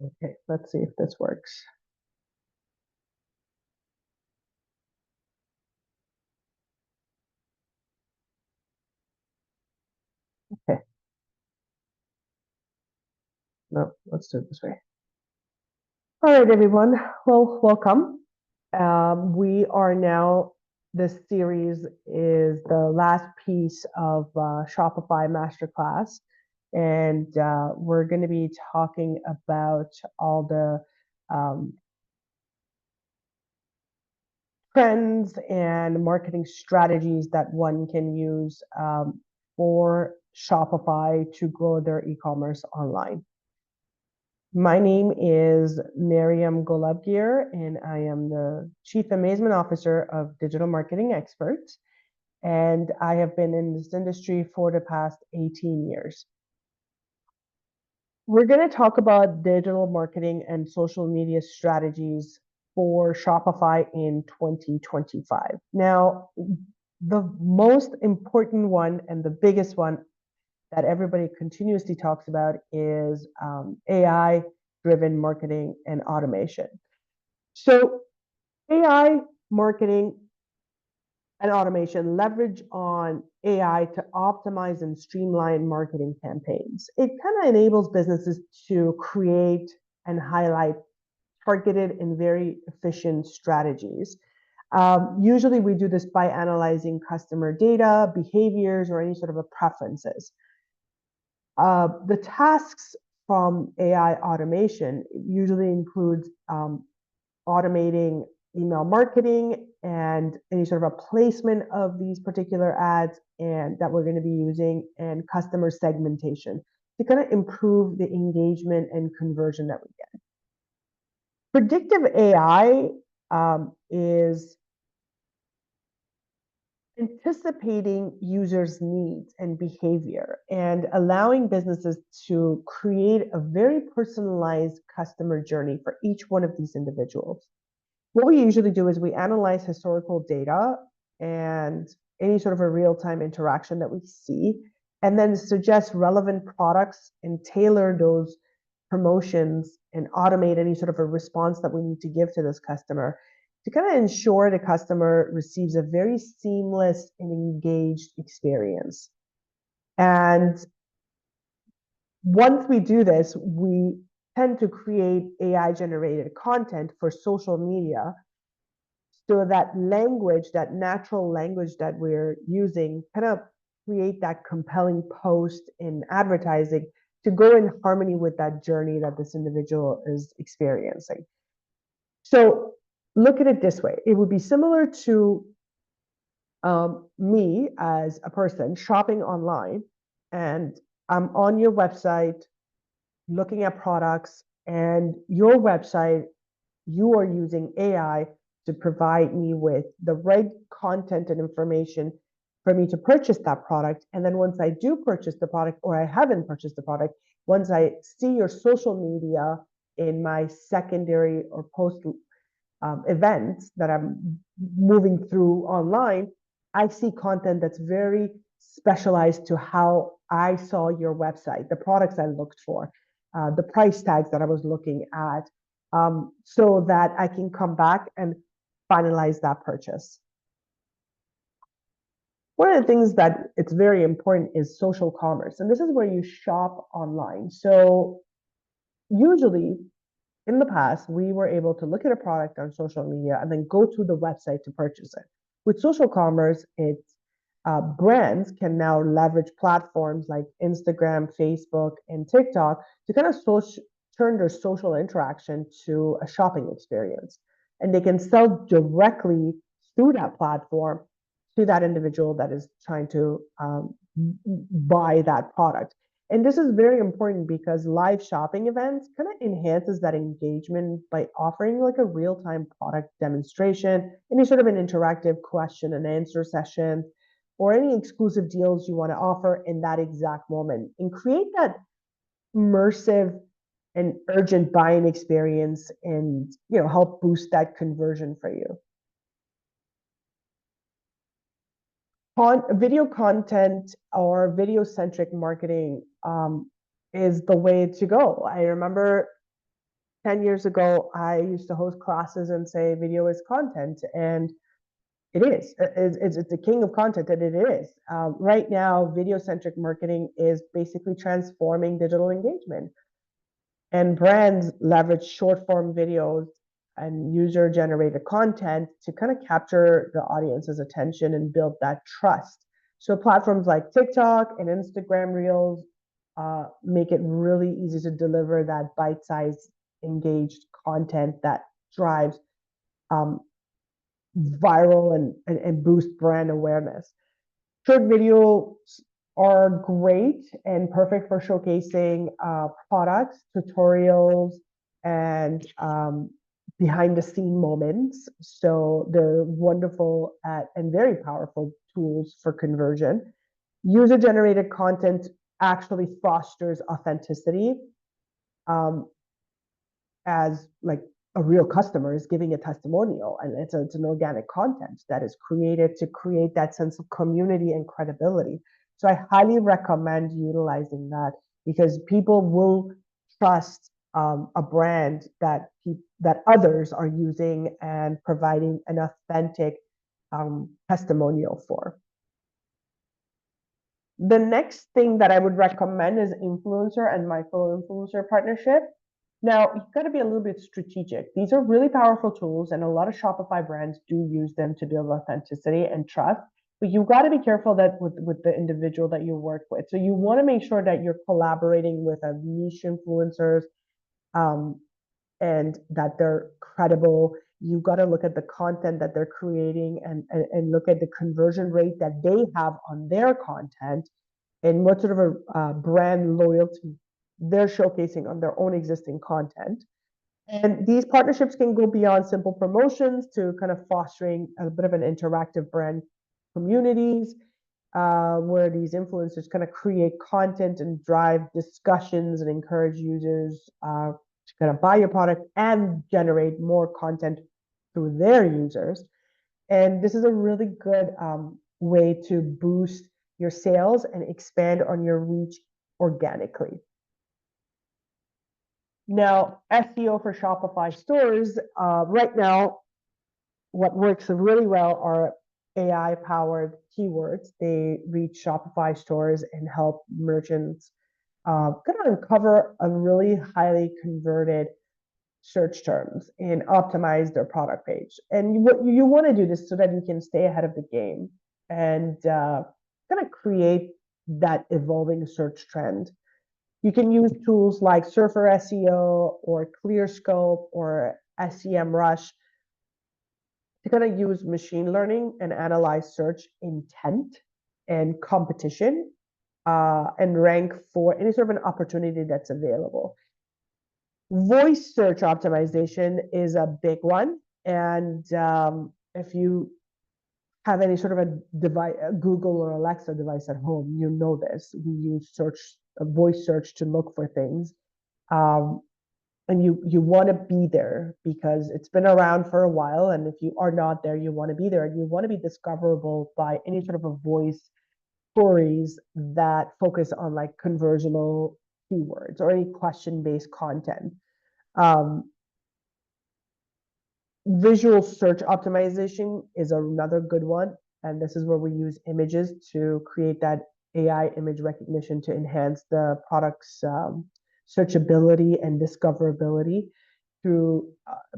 Okay, let's see if this works. Okay. No, let's do it this way. All right, everyone. Well, welcome. We are now, this series is the last piece of Shopify Masterclass. And we're going to be talking about all the trends and marketing strategies that one can use for Shopify to grow their e-commerce online. My name is Miriam Golubgir, and I am the Chief Amazement Officer of Digital Marketing Experts. And I have been in this industry for the past 18 years. We're going to talk about digital marketing and social media strategies for Shopify in 2025. Now, the most important one and the biggest one that everybody continuously talks about is AI-driven marketing and automation. So AI marketing and automation leverage on AI to optimize and streamline marketing campaigns. It kind of enables businesses to create and highlight targeted and very efficient strategies. Usually we do this by analyzing customer data, behaviors, or any sort of preferences. The tasks from AI automation usually includes automating email marketing and any sort of a placement of these particular ads and that we're going to be using, and customer segmentation to kind of improve the engagement and conversion that we get. Predictive AI is anticipating users' needs and behavior and allowing businesses to create a very personalized customer journey for each one of these individuals. What we usually do is we analyze historical data and any sort of a real-time interaction that we see, and then suggest relevant products and tailor those promotions and automate any sort of a response that we need to give to this customer to kind of ensure the customer receives a very seamless and engaged experience. And once we do this, we tend to create AI-generated content for social media, so that language, that natural language that we're using, kind of create that compelling post in advertising to go in harmony with that journey that this individual is experiencing. So look at it this way. It would be similar to me as a person shopping online, and I'm on your website looking at products, and your website, you are using AI to provide me with the right content and information for me to purchase that product. And then once I do purchase the product, or I haven't purchased the product, once I see your social media in my secondary or post events that I'm moving through online, I see content that's very specialized to how I saw your website, the products I looked for, the price tags that I was looking at, so that I can come back and finalize that purchase. One of the things that it's very important is social commerce, and this is where you shop online. So usually in the past, we were able to look at a product on social media and then go to the website to purchase it. With social commerce, it's brands can now leverage platforms like Instagram, Facebook, and TikTok to kind of turn their social interaction to a shopping experience. And they can sell directly through that platform to that individual that is trying to buy that product. And this is very important because live shopping events kind of enhances that engagement by offering like a real-time product demonstration, any sort of an interactive question and answer session, or any exclusive deals you want to offer in that exact moment, and create that immersive and urgent buying experience, and help boost that conversion for you. Video content or video-centric marketing is the way to go. I remember 10 years ago, I used to host classes and say video is content, and it is. It's the king of content, and it is. Right now, video-centric marketing is basically transforming digital engagement. And brands leverage short-form videos and user-generated content to kind of capture the audience's attention and build that trust. So platforms like TikTok and Instagram Reels make it really easy to deliver that bite-sized, engaged content that drives viral and boost brand awareness. Short videos are great and perfect for showcasing products, tutorials, and behind the scene moments. So they're wonderful and very powerful tools for conversion. User generated content actually fosters authenticity, as like a real customer is giving a testimonial, and it's an organic content that is created to create that sense of community and credibility. So I highly recommend utilizing that, because people will trust a brand that others are using and providing an authentic testimonial for. The next thing that I would recommend is influencer and micro-influencer partnership. Now, you've got to be a little bit strategic. These are really powerful tools, and a lot of Shopify brands do use them to build authenticity and trust. But you've got to be careful that with the individual that you work with. So you want to make sure that you're collaborating with a niche influencers, and that they're credible. You've got to look at the content that they're creating and look at the conversion rate that they have on their content, and what sort of a brand loyalty they're showcasing on their own existing content. And these partnerships can go beyond simple promotions to kind of fostering a bit of an interactive brand communities, where these influencers kind of create content and drive discussions and encourage users to kind of buy your product and generate more content through their users. And this is a really good way to boost your sales and expand on your reach organically. Now, SEO for Shopify stores, right now, what works really well are AI-powered keywords. They reach Shopify stores and help merchants kind of uncover a really highly converted search terms and optimize their product page. And what you want to do this so that you can stay ahead of the game and kind of create that evolving search trend. You can use tools like Surfer SEO or ClearScope or SEMrush to kind of use machine learning and analyze search intent and competition, and rank for any sort of an opportunity that's available. Voice search optimization is a big one. And if you have any sort of a device, a Google or Alexa device at home, you know this. We use voice search to look for things. And you want to be there because it's been around for a while. And if you are not there, you want to be there, and you want to be discoverable by any sort of a voice stories that focus on like conversional keywords or any question-based content. Visual search optimization is another good one. And this is where we use images to create that AI image recognition to enhance the product's searchability and discoverability through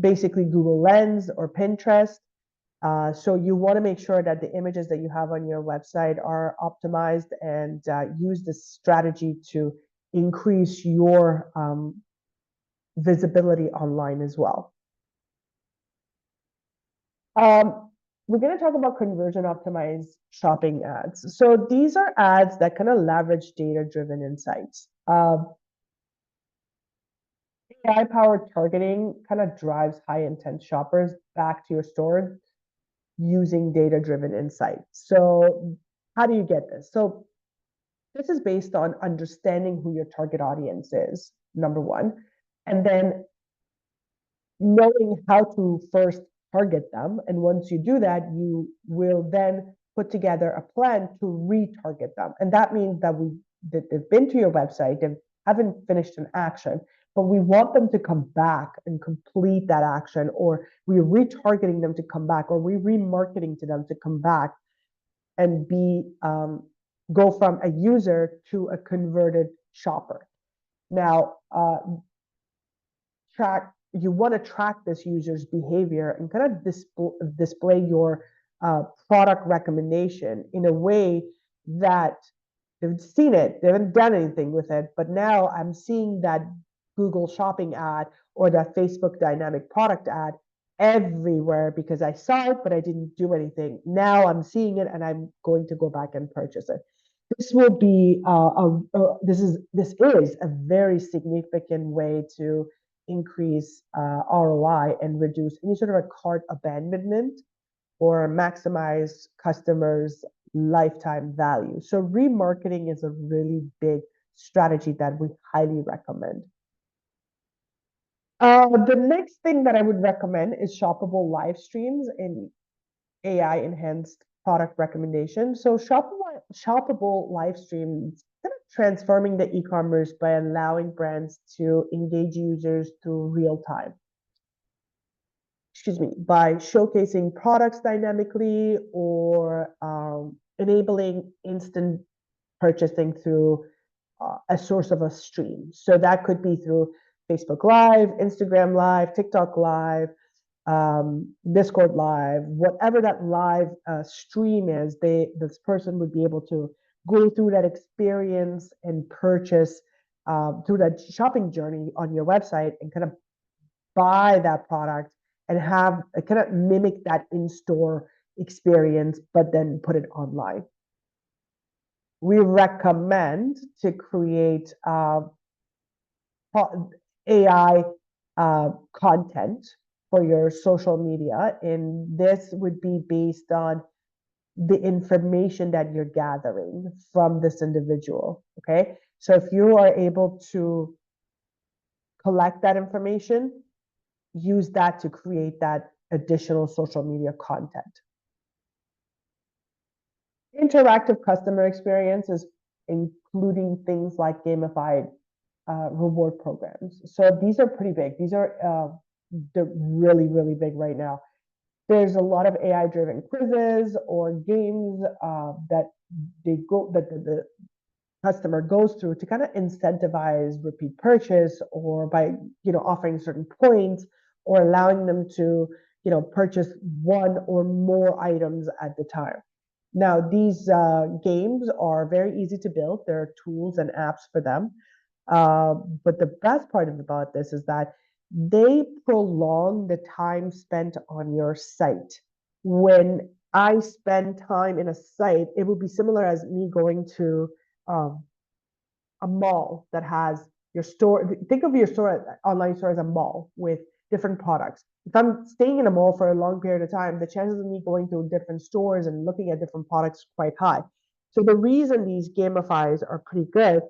basically Google Lens or Pinterest. So you want to make sure that the images that you have on your website are optimized, and use this strategy to increase your visibility online as well. We're going to talk about conversion optimized shopping ads. So these are ads that kind of leverage data-driven insights. AI-powered targeting kind of drives high-intent shoppers back to your store using data-driven insights. So how do you get this? So this is based on understanding who your target audience is, number one, and then knowing how to first target them. And once you do that, you will then put together a plan to retarget them. And that means that they've been to your website, they haven't finished an action, but we want them to come back and complete that action, or we're retargeting them to come back, or we're remarketing to them to come back and go from a user to a converted shopper. Now, you want to track this user's behavior and kind of display your product recommendation in a way that they've seen it, they haven't done anything with it, but now I'm seeing that Google shopping ad or that Facebook dynamic product ad everywhere because I saw it, but I didn't do anything. Now I'm seeing it and I'm going to go back and purchase it. This will be this is a very significant way to increase ROI and reduce any sort of a cart abandonment or maximize customers' lifetime value. So remarketing is a really big strategy that we highly recommend. The next thing that I would recommend is shoppable live streams and AI enhanced product recommendation. So shoppable live streams kind of transforming the e-commerce by allowing brands to engage users through real time. By showcasing products dynamically or enabling instant purchasing through a source of a stream. So that could be through Facebook Live, Instagram Live, TikTok Live, Discord Live, whatever that live stream is, this person would be able to go through that experience and purchase through that shopping journey on your website and kind of buy that product and have kind of mimic that in-store experience, but then put it online. We recommend to create AI content for your social media, and this would be based on the information that you're gathering from this individual. Okay, so if you are able to collect that information, use that to create that additional social media content. Interactive customer experiences, including things like gamified reward programs. So these are pretty big. These are they're really, really big right now. There's a lot of AI-driven quizzes or games that the customer goes through to kind of incentivize repeat purchase, or by offering certain points or allowing them to purchase one or more items at the time. Now these games are very easy to build. There are tools and apps for them. But the best part about this is that they prolong the time spent on your site. When I spend time in a site, it would be similar as me going to a mall that has your store. Think of your store, online store, as a mall with different products. If I'm staying in a mall for a long period of time, the chances of me going to different stores and looking at different products is quite high. So the reason these gamifies are pretty good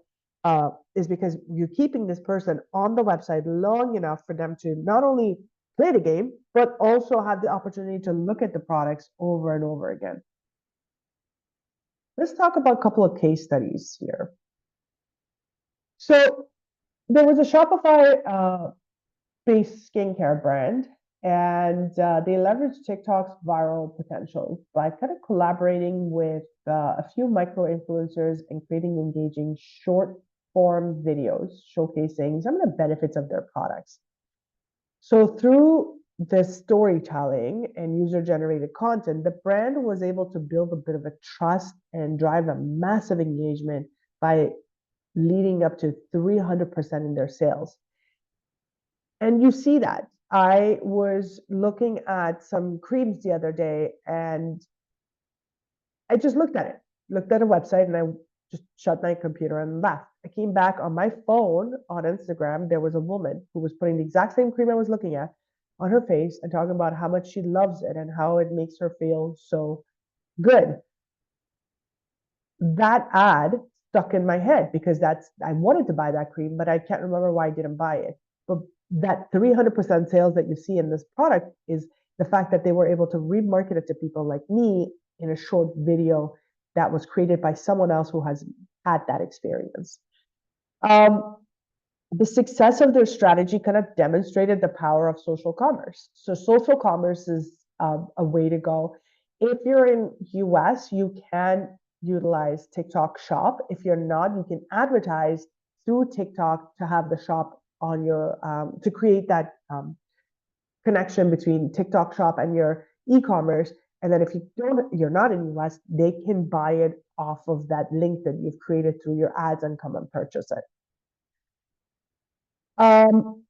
is because you're keeping this person on the website long enough for them to not only play the game, but also have the opportunity to look at the products over and over again. Let's talk about a couple of case studies here. So there was a Shopify based skincare brand, and they leveraged TikTok's viral potential by kind of collaborating with a few micro influencers and creating engaging short form videos showcasing some of the benefits of their products. So through the storytelling and user generated content, the brand was able to build a bit of a trust and drive a massive engagement by leading up to 300% in their sales. And you see that. I was looking at some creams the other day and I just looked at a website, and I just shut my computer and left. I came back on my phone on Instagram. There was a woman who was putting the exact same cream I was looking at on her face and talking about how much she loves it and how it makes her feel so good. That ad stuck in my head because I wanted to buy that cream, but I can't remember why I didn't buy it. But that 300% sales that you see in this product is the fact that they were able to remarket it to people like me in a short video that was created by someone else who has had that experience. the success of their strategy kind of demonstrated the power of social commerce. So social commerce is a way to go. If you're in US, you can utilize TikTok Shop. If you're not, you can advertise through TikTok to have the shop on your to create that connection between TikTok Shop and your e-commerce. And then if you're not in US, they can buy it off of that link that you've created through your ads and come and purchase it.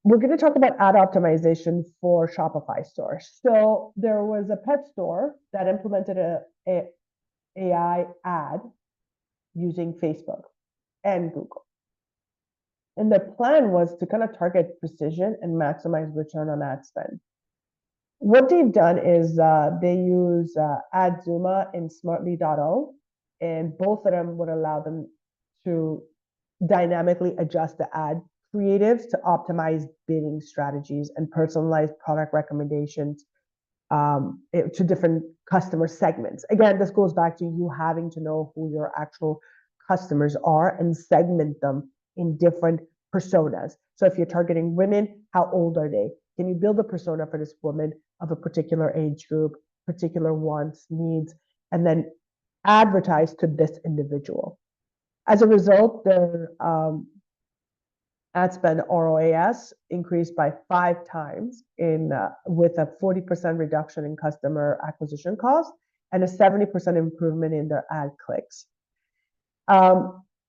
We're going to talk about ad optimization for Shopify stores. So there was a pet store that implemented a AI ad using Facebook and Google. And the plan was to kind of target precision and maximize return on ad spend. What they've done is they use AdZuma and Smartly.o, and both of them would allow them to dynamically adjust the ad creatives to optimize bidding strategies and personalized product recommendations to different customer segments. Again, this goes back to you having to know who your actual customers are and segment them in different personas. So if you're targeting women, how old are they? Can you build a persona for this woman of a particular age group, particular wants, needs, and then advertise to this individual? As a result, their ad spend ROAS increased by 5 times with a 40% reduction in customer acquisition costs and a 70% improvement in their ad clicks.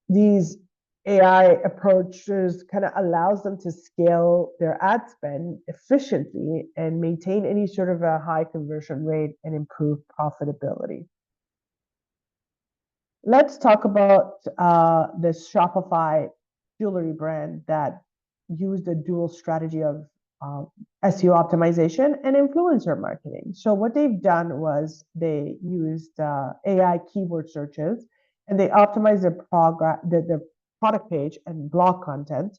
These AI approaches kind of allows them to scale their ad spend efficiently and maintain any sort of a high conversion rate and improve profitability. Let's talk about this Shopify jewelry brand that used a dual strategy of SEO optimization and influencer marketing. So what they've done was they used AI keyword searches and they optimized their product page and blog content,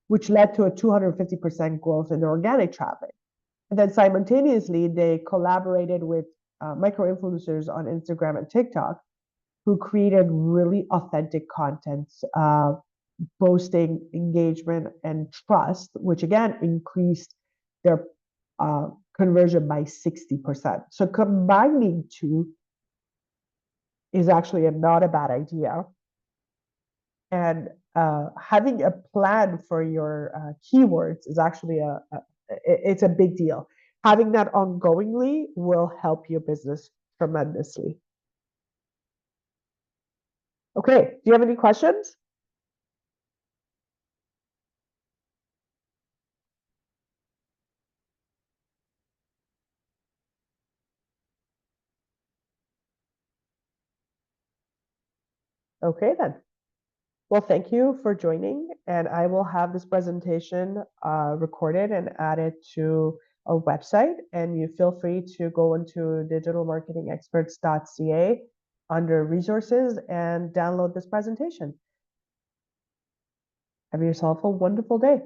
which led to a 250% growth in their organic traffic. And then simultaneously, they collaborated with micro-influencers on Instagram and TikTok who created really authentic content, boasting engagement and trust, which again increased their conversion by 60%. So combining two is actually not a bad idea. And having a plan for your keywords is actually it's a big deal. Having that ongoingly will help your business tremendously. Okay, do you have any questions? Okay, then. Well, thank you for joining, and I will have this presentation recorded and added to our website, and you feel free to go into digitalmarketingexperts.ca under resources and download this presentation. Have yourself a wonderful day.